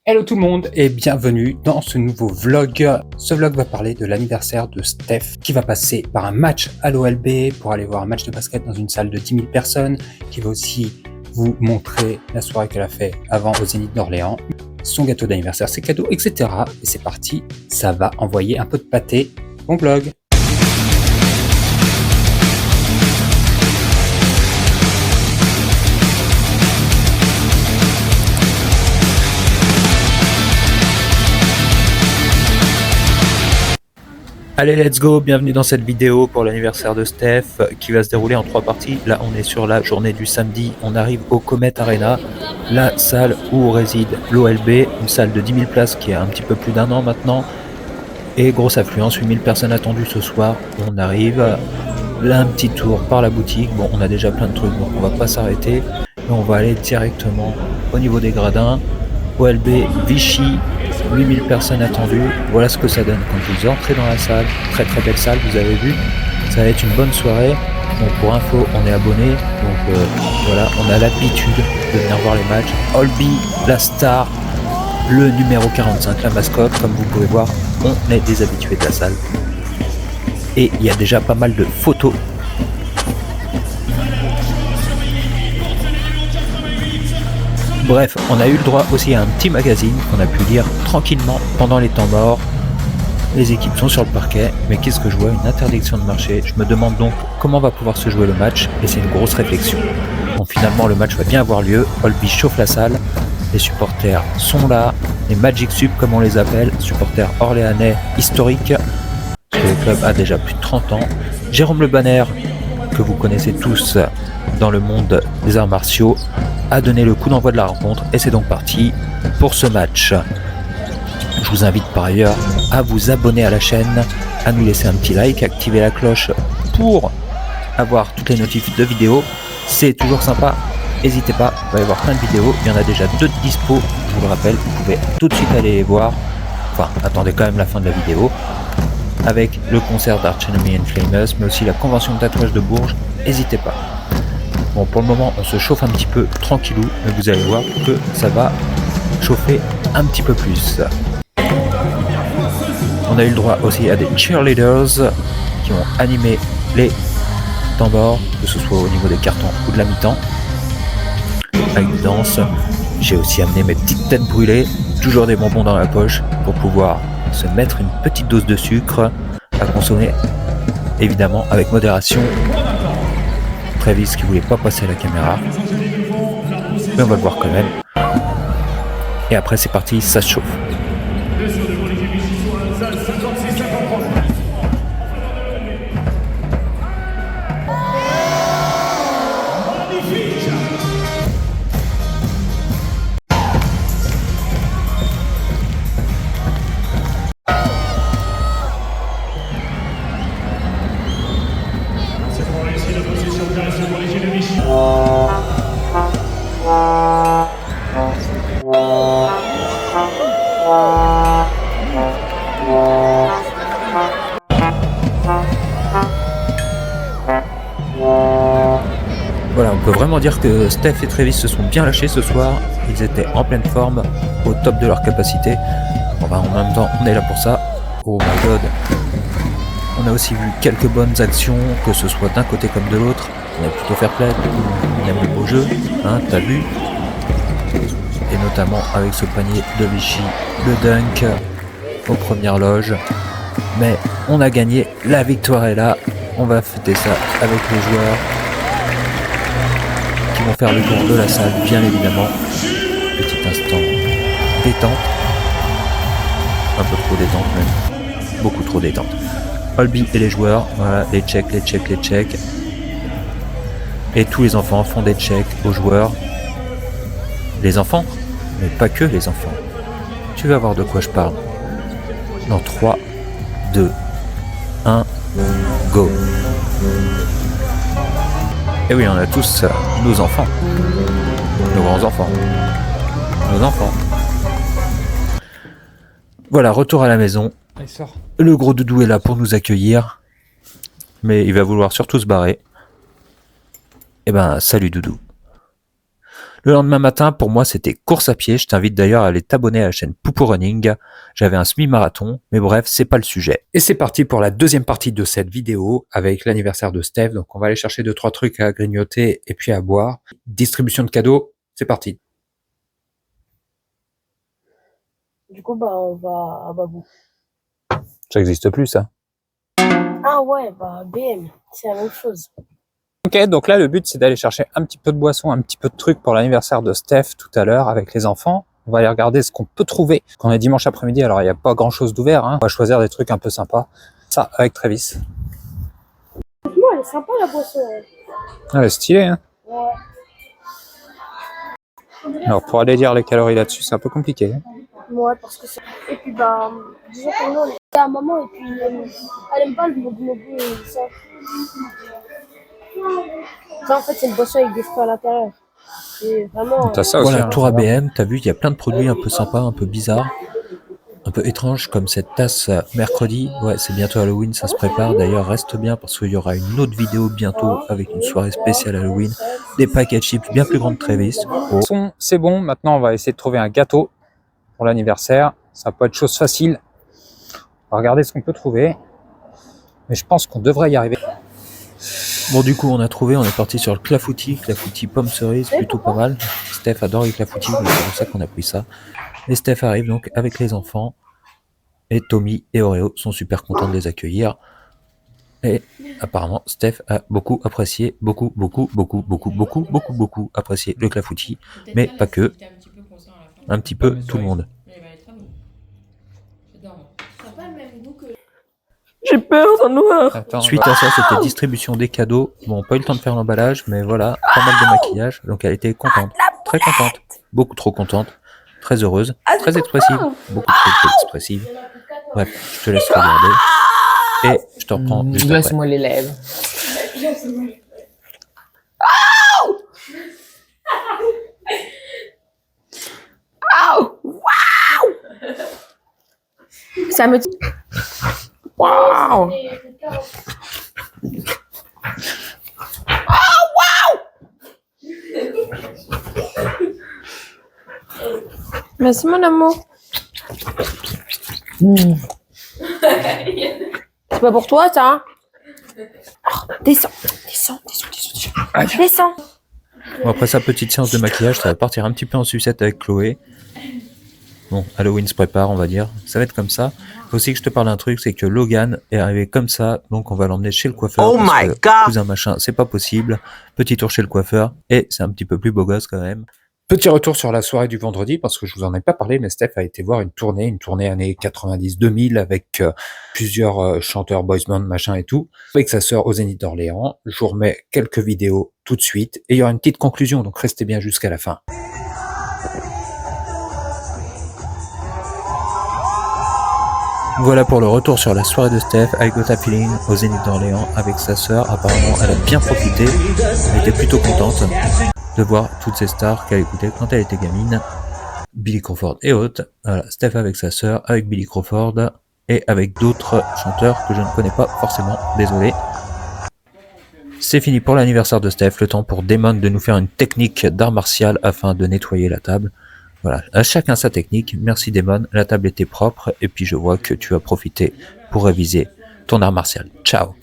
Hello tout le monde et bienvenue dans ce nouveau vlog. Ce vlog va parler de l'anniversaire de Steph qui va passer par un match à l'OLB pour aller voir un match de basket dans une salle de 10 000 personnes, qui va aussi vous montrer la soirée qu'elle a fait avant au Zénith d'Orléans, son gâteau d'anniversaire, ses cadeaux, etc. Et c'est parti, ça va envoyer un peu de pâté. Bon vlog. Allez, let's go, bienvenue dans cette vidéo pour l'anniversaire de Steph qui va se dérouler en 3 parties. Là, on est sur la journée du samedi, on arrive au Comet Arena, la salle où réside l'OLB, une salle de 10 000 places qui a un petit peu plus d'1 an maintenant. Et grosse affluence, 8 000 personnes attendues ce soir. On arrive, là un petit tour par la boutique. Bon, on a déjà plein de trucs, donc on va pas s'arrêter. Mais on va aller directement au niveau des gradins. OLB Vichy, 8000 personnes attendues, voilà ce que ça donne quand vous entrez dans la salle. Très très belle salle, vous avez vu, ça va être une bonne soirée. Donc pour info, on est abonné, donc voilà, on a l'habitude de venir voir les matchs. Olby, la star, le numéro 45, la mascotte, comme vous pouvez voir, on est des habitués de la salle. Et il y a déjà pas mal de photos. Bref, on a eu le droit aussi à un petit magazine qu'on a pu lire tranquillement pendant les temps morts. Les équipes sont sur le parquet, mais qu'est-ce que je vois? Une interdiction de marcher. Je me demande donc comment va pouvoir se jouer le match, et c'est une grosse réflexion. Bon, finalement, le match va bien avoir lieu. Olby chauffe la salle, les supporters sont là, les Magic Sub comme on les appelle, supporters orléanais historiques, parce que le club a déjà plus de 30 ans. Jérôme Le Banner, que vous connaissez tous dans le monde des arts martiaux, a donné le coup d'envoi de la rencontre, et c'est donc parti pour ce match. Je vous invite par ailleurs à vous abonner à la chaîne, à nous laisser un petit like, à activer la cloche pour avoir toutes les notifs de vidéos. C'est toujours sympa, n'hésitez pas, il va y avoir plein de vidéos, il y en a déjà 2 de dispo, je vous le rappelle, vous pouvez tout de suite aller les voir. Enfin, attendez quand même la fin de la vidéo, avec le concert d'Arch Enemy and Famous, mais aussi la convention de tatouage de Bourges, n'hésitez pas. Bon, pour le moment, on se chauffe un petit peu tranquillou, mais vous allez voir que ça va chauffer un petit peu plus. On a eu le droit aussi à des cheerleaders qui ont animé les temps morts, que ce soit au niveau des cartons ou de la mi-temps, avec des danses. J'ai aussi amené mes petites têtes brûlées, toujours des bonbons dans la poche, pour pouvoir se mettre une petite dose de sucre à consommer, évidemment avec modération. Travis qui voulait pas passer à la caméra, mais on va le voir quand même. Et après c'est parti, ça se chauffe. Voilà, on peut vraiment dire que Steph et Travis se sont bien lâchés ce soir. Ils étaient en pleine forme, au top de leur capacité. Enfin, en même temps, on est là pour ça. Oh my god. On a aussi vu quelques bonnes actions, que ce soit d'un côté comme de l'autre. On a plutôt fair play, on aime le beau jeu, hein, t'as vu. Et notamment avec ce panier de Vichy, le dunk aux premières loges. Mais on a gagné, la victoire est là. On va fêter ça avec les joueurs qui vont faire le tour de la salle, bien évidemment. Petit instant détente. Un peu trop détente même. Beaucoup trop détente. Olby et les joueurs, voilà, les checks. Et tous les enfants font des checks aux joueurs. Les enfants, mais pas que les enfants. Tu vas voir de quoi je parle. Dans 3, 2, 1, go. Et oui, on a tous nos enfants. Nos grands-enfants. Nos enfants. Voilà, retour à la maison. Le gros doudou est là pour nous accueillir. Mais il va vouloir surtout se barrer. Eh ben, salut doudou. Le lendemain matin, pour moi, c'était course à pied. Je t'invite d'ailleurs à aller t'abonner à la chaîne Poupou Running. J'avais un semi-marathon, mais bref, c'est pas le sujet. Et c'est parti pour la deuxième partie de cette vidéo avec l'anniversaire de Steph. Donc on va aller chercher 2-3 trucs à grignoter et puis à boire. Distribution de cadeaux, c'est parti. Du coup, on va à Babou. Ça n'existe plus, ça. Ah ouais, BM, c'est la même chose. Ok, donc là, le but, c'est d'aller chercher un petit peu de boisson, un petit peu de trucs pour l'anniversaire de Steph tout à l'heure avec les enfants. On va aller regarder ce qu'on peut trouver. Quand on est dimanche après-midi, alors il n'y a pas grand-chose d'ouvert. On va choisir des trucs un peu sympas. Ça, avec Travis. Franchement, elle est sympa la boisson. Elle est stylée, hein. Ouais. Alors, pour aller lire les calories là-dessus, c'est un peu compliqué. Ouais, parce que c'est... Et puis, disons que nous, on est à maman et puis elle aime pas le mogu et ça. Ça, en fait, c'est une boisson avec des fruits à l'intérieur. Et vraiment... T'as ça aussi. Voilà, tour ABM, t'as vu, il y a plein de produits un peu sympas, un peu bizarres, un peu étranges, comme cette tasse mercredi. Ouais, c'est bientôt Halloween, ça se prépare. D'ailleurs, reste bien parce qu'il y aura une autre vidéo bientôt avec une soirée spéciale Halloween. Des paquets de chips bien plus grands que Travis. Oh. C'est bon, maintenant on va essayer de trouver un gâteau pour l'anniversaire. Ça peut être chose facile. On va regarder ce qu'on peut trouver. Mais je pense qu'on devrait y arriver. Bon, du coup, on a trouvé, on est parti sur le clafoutis pomme cerise, plutôt pas mal. Steph adore les clafoutis, c'est pour ça qu'on a pris ça. Et Steph arrive donc avec les enfants. Et Tommy et Oreo sont super contents de les accueillir. Et apparemment, Steph a beaucoup apprécié, beaucoup apprécié le clafoutis. Mais pas que. Un petit peu tout le monde. J'ai peur dans le noir. Suite à ça, c'était distribution des cadeaux. Bon, pas eu le temps de faire l'emballage, mais voilà, pas mal de maquillage. Donc elle était contente, très contente, beaucoup trop contente, très heureuse, très expressive, beaucoup trop expressive. Bref, je te laisse regarder. Et je te reprends juste après. Glace-moi les lèvres. Ça me... Waouh! Merci mon amour. C'est pas pour toi ça? Oh, descends. Bon, après sa petite séance de maquillage, ça va partir un petit peu en sucette avec Chloé. Bon, Halloween se prépare, on va dire. Ça va être comme ça. Faut aussi que je te parle d'un truc, c'est que Logan est arrivé comme ça, donc on va l'emmener chez le coiffeur. Oh my god! Cousin machin, c'est pas possible. Petit tour chez le coiffeur, et c'est un petit peu plus beau gosse quand même. Petit retour sur la soirée du vendredi, parce que je vous en ai pas parlé, mais Steph a été voir une tournée années 90-2000 avec plusieurs chanteurs, boys band, machin et tout, avec sa sœur au Zénith d'Orléans. Je vous remets quelques vidéos tout de suite, et il y aura une petite conclusion, donc restez bien jusqu'à la fin. Voilà pour le retour sur la soirée de Steph avec Got Feeling au Zénith d'Orléans avec sa sœur. Apparemment, elle a bien profité. Elle était plutôt contente de voir toutes ces stars qu'elle écoutait quand elle était gamine. Billy Crawford et autres. Voilà, Steph avec sa sœur, avec Billy Crawford et avec d'autres chanteurs que je ne connais pas forcément. Désolé. C'est fini pour l'anniversaire de Steph. Le temps pour Damon de nous faire une technique d'art martial afin de nettoyer la table. Voilà, à chacun sa technique. Merci Damon, la table était propre et puis je vois que tu as profité pour réviser ton art martial. Ciao.